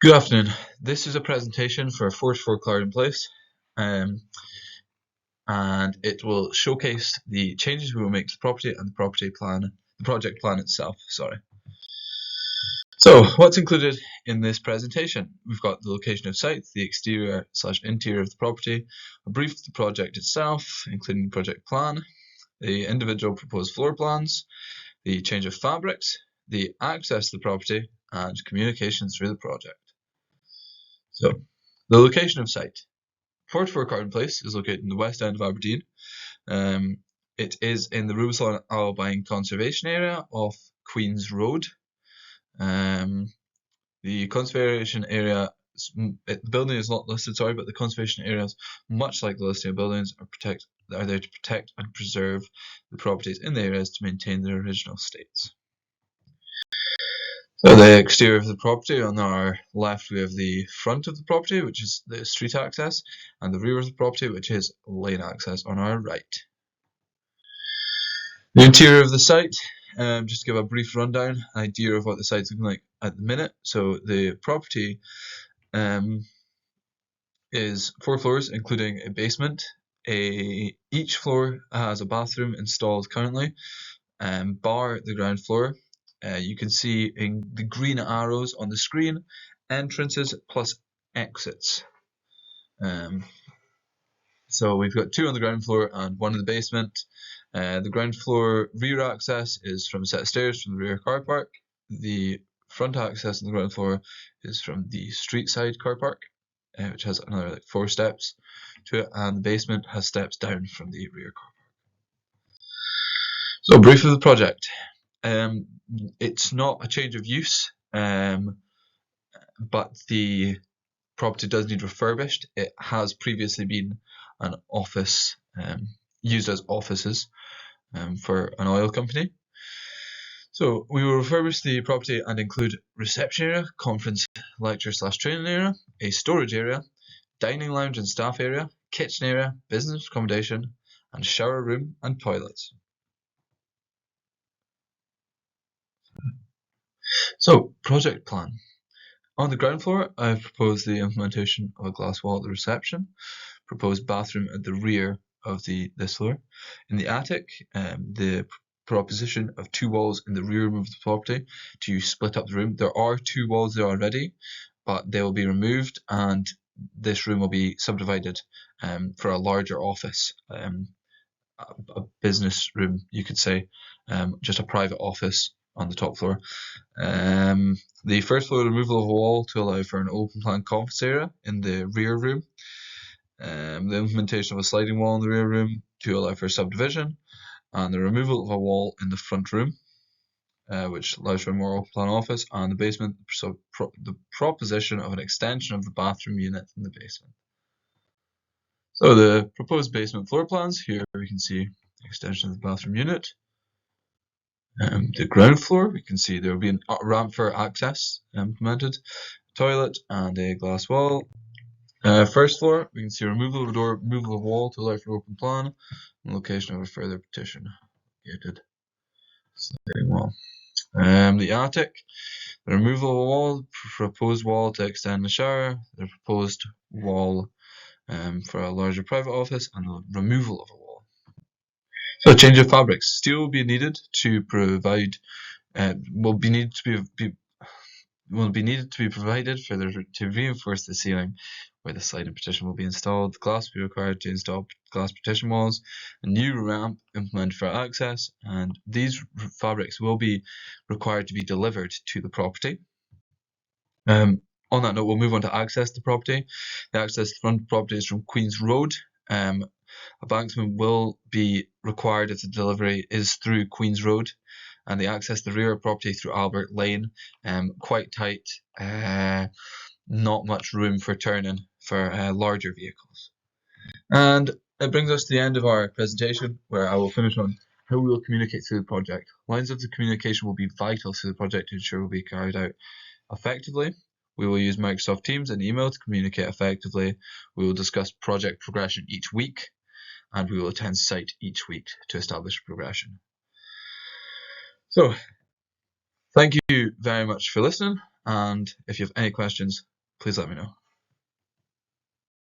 Good afternoon. This is a presentation for 44 Clarendon Place, and it will showcase the changes we will make to the property and the project plan itself. So, what's included in this presentation? We've got the location of site, the exterior/interior of the property, a brief of the project itself, including the project plan, the individual proposed floor plans, the change of fabrics, the access to the property, and communication through the project. So, the location of site. 44 Clarendon Place is located in the west end of Aberdeen. It is in the Rubisalon Albine Conservation Area off Queen's Road. The conservation area, the building is not listed, but the conservation areas, much like the listing of buildings, are there to protect and preserve the properties in the areas to maintain their original states. So the exterior of the property, on our left we have the front of the property, which is the street access, and the rear of the property, which is lane access on our right. The interior of the site, just to give a brief rundown, idea of what the site's looking like at the minute. So the property is 4 floors, including a basement. Each floor has a bathroom installed currently, bar the ground floor. You can see in the green arrows on the screen, entrances plus exits. So we've got 2 on the ground floor and 1 in the basement. The ground floor rear access is from a set of stairs from the rear car park. The front access on the ground floor is from the street side car park, which has another 4 steps to it, and the basement has steps down from the rear car park. So, brief of the project. It's not a change of use, but the property does need refurbished. It has previously been an office, used as offices for an oil company. So we will refurbish the property and include reception area, conference, lecture/training area, a storage area, dining lounge and staff area, kitchen area, business accommodation, and shower room and toilets. So, project plan. On the ground floor, I've proposed the implementation of a glass wall at the reception, proposed bathroom at the rear of this floor. In the attic, the proposition of 2 walls in the rear room of the property to split up the room. There are 2 walls there already, but they will be removed and this room will be subdivided for a larger office, a business room, you could say, just a private office on the top floor. The first floor, removal of a wall to allow for an open plan conference area in the rear room. The implementation of a sliding wall in the rear room to allow for subdivision, and the removal of a wall in the front room, which allows for a more open plan office, and the basement, so the proposition of an extension of the bathroom unit in the basement. So the proposed basement floor plans, here we can see extension of the bathroom unit. The ground floor, we can see there will be a ramp for access implemented, toilet and a glass wall. First floor, we can see removal of a door, removal of a wall to allow for open plan, and location of a further partition located. Sliding wall. The attic, the removal of a wall, proposed wall to extend the shower, the proposed wall for a larger private office, and the removal of a wall. So, change of fabrics. Steel will be needed to provide. Will be needed to be provided to reinforce the ceiling where the sliding partition will be installed. Glass will be required to install glass partition walls. A new ramp implemented for access, and these fabrics will be required to be delivered to the property. On that note, we'll move on to access the property. The access to the front of the property is from Queen's Road. A banksman will be required if the delivery is through Queen's Road, and the access to the rear of the property through Albert Lane, quite tight, not much room for turning for larger vehicles. And it brings us to the end of our presentation, where I will finish on how we will communicate through the project. Lines of the communication will be vital to the project to ensure it will be carried out effectively. We will use Microsoft Teams and email to communicate effectively. We will discuss project progression each week, and we will attend site each week to establish progression. So, thank you very much for listening, And if you have any questions, please let me know.